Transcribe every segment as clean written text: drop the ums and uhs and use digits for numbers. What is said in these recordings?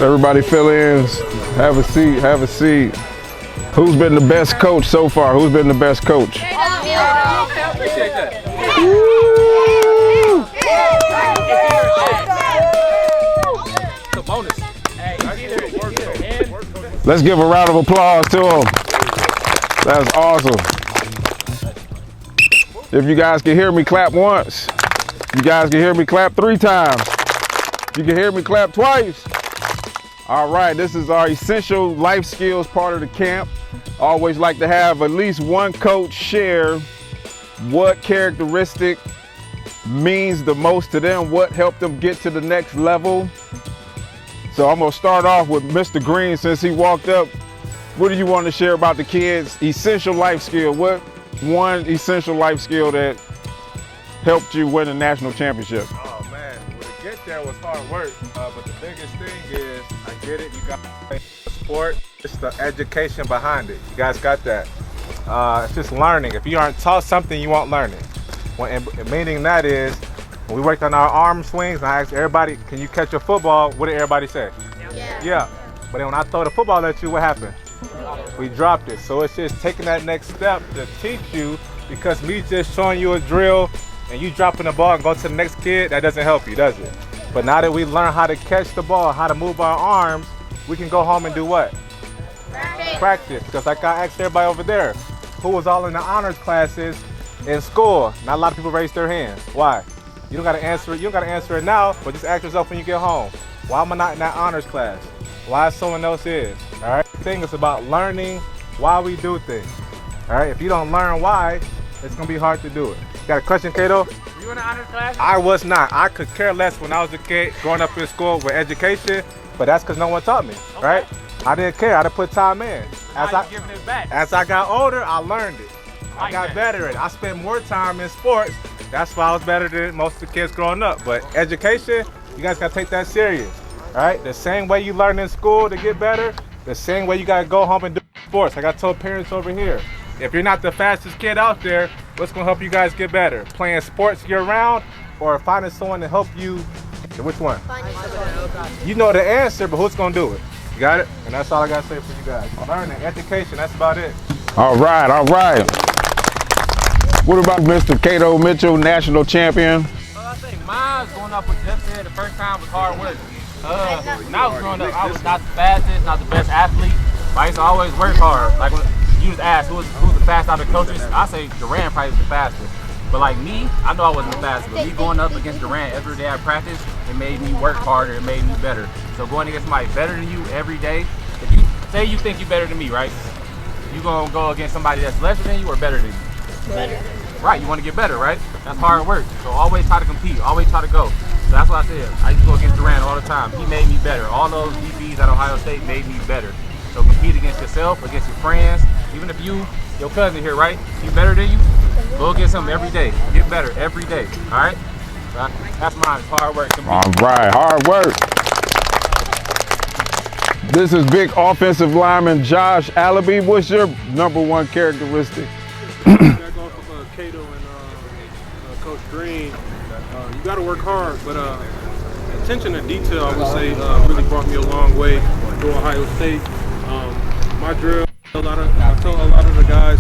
Everybody fill in. Have a seat. Have a seat. Who's been the best coach so far? Who's been the best coach? I appreciate that. It's a bonus. Let's give a round of applause to him. That's awesome. If you guys can hear me, clap once. You guys can hear me, clap 3 times. You can hear me, clap twice. All right, this is our essential life skills part of the camp. Always like to have at least one coach share what characteristic means the most to them, what helped them get to the next level. So I'm gonna start off with Mr. Greene since he walked up. What do you want to share about the kids' essential life skill? What one essential life skill that helped you win a national championship? Oh man, well, to get there was hard work, but the biggest thing is, I get it, you got to play sport, it's the education behind it. You guys got that. It's just learning. If you aren't taught something, you won't learn it. Meaning that is, when we worked on our arm swings, and I asked everybody, can you catch a football? What did everybody say? Yeah. But then when I throw the football at you, what happened? We dropped it. So it's just taking that next step to teach you, because me just showing you a drill and you dropping the ball and going to the next kid, that doesn't help you, does it? But now that we learn how to catch the ball, how to move our arms, we can go home and do what? Practice. Because like I asked everybody over there, who was all in the honors classes in school? Not a lot of people raised their hands. Why? You don't gotta answer it. You don't gotta answer it now, but just ask yourself when you get home. Why am I not in that honors class? Why someone else is? All right. The thing is about learning why we do things. All right. If you don't learn why, it's gonna be hard to do it. Got a question, Kato? Were you in the honors class? I was not. I could care less when I was a kid growing up in school with education, but that's because no one taught me. Okay. Right? I didn't care. I didn't put time in. Now you're giving it back. As I got older, I learned it. I got that. better at it. I spent more time in sports. That's why I was better than most of the kids growing up. But education, you guys gotta take that serious. All right? The same way you learn in school to get better, the same way you gotta go home and do sports. Like I told parents over here, if you're not the fastest kid out there, what's gonna help you guys get better? Playing sports year round or finding someone to help you? Which one? You know the answer, but who's gonna do it? You got it? And that's all I gotta say for you guys. Learning, education, that's about it. All right, all right. What about Mr. Kato Mitchell, national champion? I think mine going up with Jeff said the first time was hard work. When I was growing up, I was not the fastest, not the best athlete. But I used to always work hard. Like when you was asked who's the fastest out of the coaches, I say Doran probably was the fastest. But like me, I know I wasn't the fastest. But me going up against Doran every day at practice, it made me work harder, it made me better. So going against somebody better than you every day, if you say you think you're better than me, right? You gonna go against somebody that's lesser than you or better than you? Better. Right, you want to get better, right? That's hard work. So always try to compete, always try to go. So that's what I said. I used to go against Doran all the time. He made me better. All those DBs at Ohio State made me better. So compete against yourself, against your friends. Even if your cousin here, right? He better than you, go against him every day. Get better every day, all right? So that's mine, it's hard work. Compete. All right, hard work. This is big offensive lineman Josh Allaby. What's your #1 characteristic? Back off of Kato and Coach Greene, you got to work hard, but attention to detail, I would say, really brought me a long way to Ohio State. My drill, I tell a lot of the guys,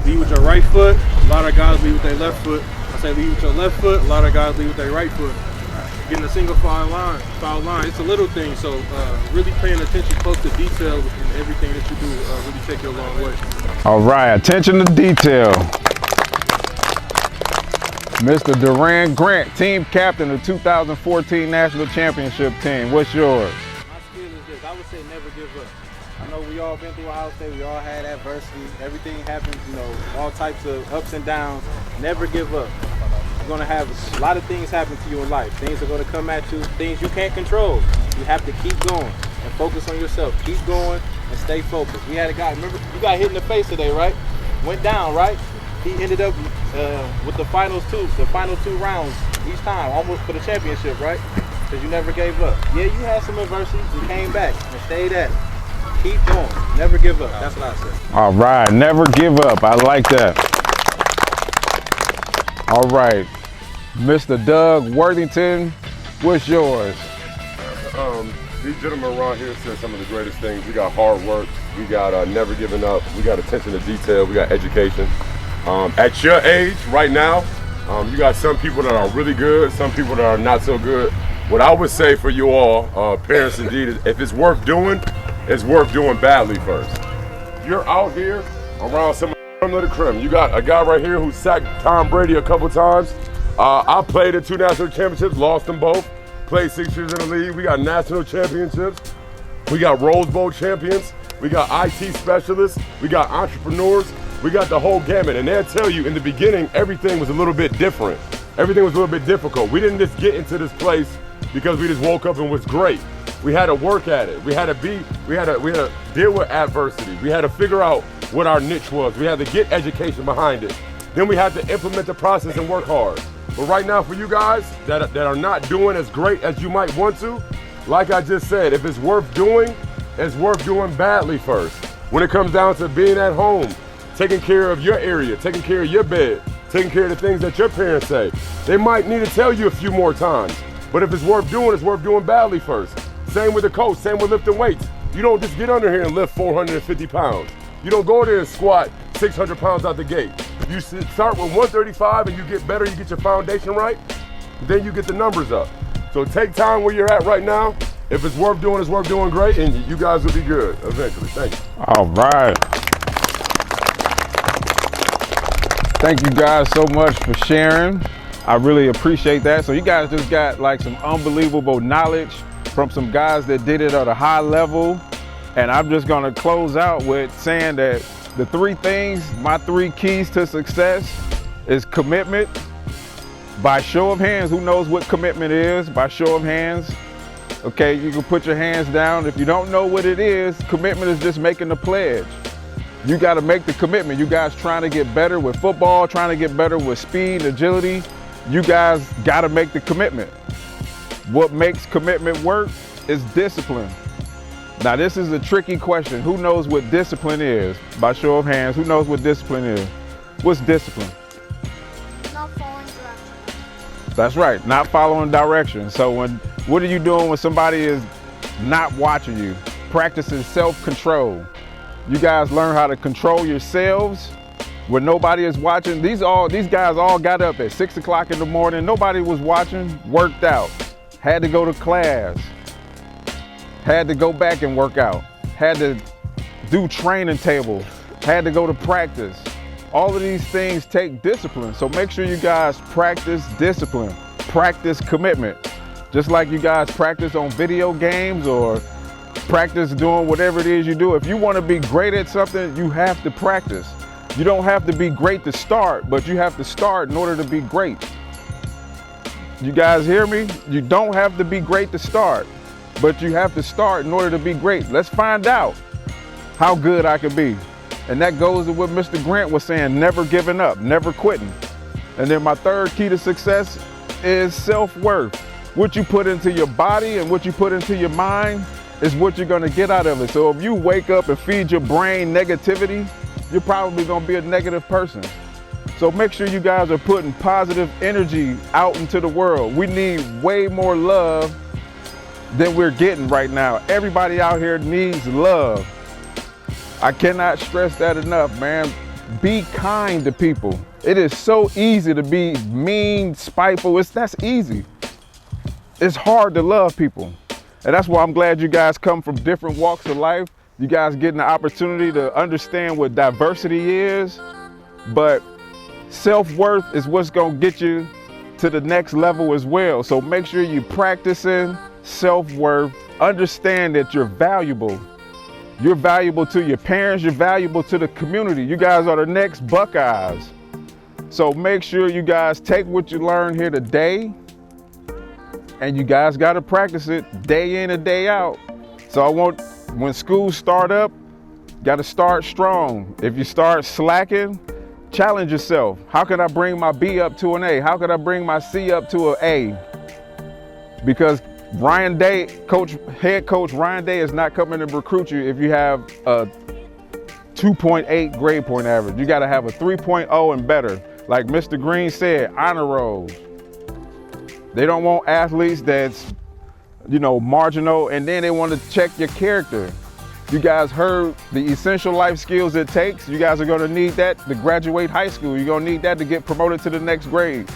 lead with your right foot. A lot of guys lead with their left foot. I say lead with your left foot. A lot of guys lead with their right foot. Getting a single foul line, it's a little thing. So really paying attention close to detail in everything that you do really take you a long way. All right, attention to detail. Mr. Doran Grant, team captain of the 2014 National Championship team. What's yours? My skill is this. I would say never give up. I know we all been through Ohio State. We all had adversity. Everything happens, all types of ups and downs. Never give up. You're going to have a lot of things happen to you in life. Things are going to come at you, things you can't control. You have to keep going and focus on yourself. Keep going and stay focused. We had a guy, remember, you got hit in the face today, right? Went down, right? He ended up with the final two rounds each time, almost for the championship, right? Because you never gave up. Yeah, you had some adversity. You came back and stayed at it. Keep going. Never give up. That's what I said. All right, never give up. I like that. All right, Mr. Doug Worthington, what's yours? These gentlemen around here said some of the greatest things. We got hard work, we got never giving up, we got attention to detail, we got education. At your age right now, you got some people that are really good, some people that are not so good. What I would say for you all, parents indeed, is if it's worth doing badly first. You're out here around some of the creme. You got a guy right here who sacked Tom Brady a couple times. I played in 2 national championships, lost them both. Played 6 years in the league. We got national championships. We got Rose Bowl champions. We got IT specialists. We got entrepreneurs. We got the whole gamut. And they'll tell you in the beginning, everything was a little bit different. Everything was a little bit difficult. We didn't just get into this place because we just woke up and was great. We had to work at it. We had to deal with adversity. We had to figure out what our niche was. We had to get education behind it. Then we had to implement the process and work hard. But right now for you guys that are not doing as great as you might want to, like I just said, if it's worth doing badly first. When it comes down to being at home, taking care of your area, taking care of your bed, taking care of the things that your parents say, they might need to tell you a few more times. But if it's worth doing badly first. Same with the coach, same with lifting weights. You don't just get under here and lift 450 pounds. You don't go there and squat 600 pounds out the gate. You start with 135 and you get better, you get your foundation right, then you get the numbers up. So take time where you're at right now. If it's worth doing great, and you guys will be good eventually. Thank you. All right. Thank you guys so much for sharing. I really appreciate that. So you guys just got like some unbelievable knowledge from some guys that did it at a high level. And I'm just gonna close out with saying that the 3 things, my 3 keys to success is commitment. By show of hands, who knows what commitment is? By show of hands. Okay, you can put your hands down. If you don't know what it is, commitment is just making the pledge. You gotta make the commitment. You guys trying to get better with football, trying to get better with speed, agility, you guys gotta make the commitment. What makes commitment work is discipline. Now this is a tricky question. Who knows what discipline is? By show of hands, who knows what discipline is? What's discipline? Not following directions. That's right, not following directions. So what are you doing when somebody is not watching you? Practicing self-control. You guys learn how to control yourselves when nobody is watching. These guys all got up at 6 o'clock in the morning. Nobody was watching, worked out, had to go to class. Had to go back and work out, had to do training tables, had to go to practice. All of these things take discipline. So make sure you guys practice discipline, practice commitment. Just like you guys practice on video games or practice doing whatever it is you do. If you want to be great at something, you have to practice. You don't have to be great to start, but you have to start in order to be great. You guys hear me? You don't have to be great to start, but you have to start in order to be great. Let's find out how good I can be. And that goes to what Mr. Grant was saying, never giving up, never quitting. And then my 3rd key to success is self-worth. What you put into your body and what you put into your mind is what you're gonna get out of it. So if you wake up and feed your brain negativity, you're probably gonna be a negative person. So make sure you guys are putting positive energy out into the world. We need way more love than we're getting right now. Everybody out here needs love. I cannot stress that enough, man. Be kind to people. It is so easy to be mean, spiteful. That's easy. It's hard to love people. And that's why I'm glad you guys come from different walks of life. You guys getting the opportunity to understand what diversity is, but self-worth is what's gonna get you to the next level as well. So make sure you're practicing self-worth. Understand that you're valuable. You're valuable to your parents, you're valuable to the community. You guys are the next Buckeyes. So make sure you guys take what you learned here today, and you guys gotta practice it day in and day out. So when schools start up, gotta start strong. If you start slacking, challenge yourself. How can I bring my B up to an A? How can I bring my C up to an A? Because Ryan Day, head coach Ryan Day is not coming to recruit you if you have a 2.8 grade point average. You gotta have a 3.0 and better. Like Mr. Greene said, honor rolls. They don't want athletes that's marginal, and then they want to check your character. You guys heard the essential life skills it takes. You guys are going to need that to graduate high school. You're going to need that to get promoted to the next grade.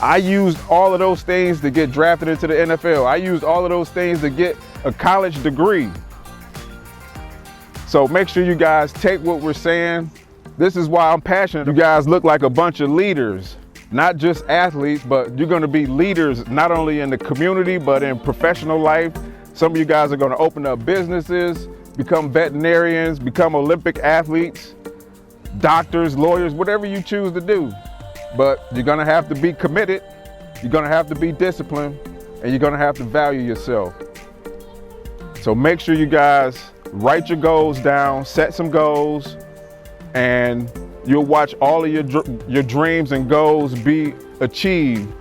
I used all of those things to get drafted into the NFL. I used all of those things to get a college degree. So make sure you guys take what we're saying. This is why I'm passionate. You guys look like a bunch of leaders, not just athletes, but you're going to be leaders not only in the community, but in professional life. Some of you guys are going to open up businesses, become veterinarians, become Olympic athletes, doctors, lawyers, whatever you choose to do. But you're gonna have to be committed, you're gonna have to be disciplined, and you're gonna have to value yourself. So make sure you guys write your goals down, set some goals, and you'll watch all of your dreams and goals be achieved.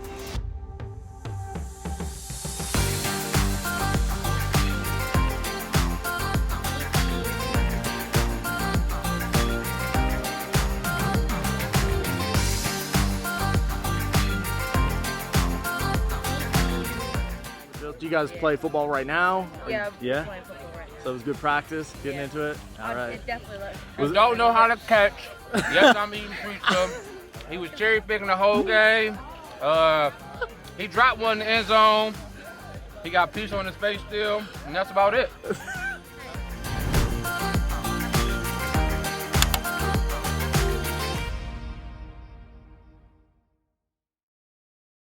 Do you guys play football right now? Yeah, Yeah? playing football right now. So it was good practice, getting into it? All right. It definitely looks. Don't know how to catch. Yes, I'm eating pizza. He was cherry picking the whole game. He dropped one in the end zone. He got pizza on his face still, and that's about it.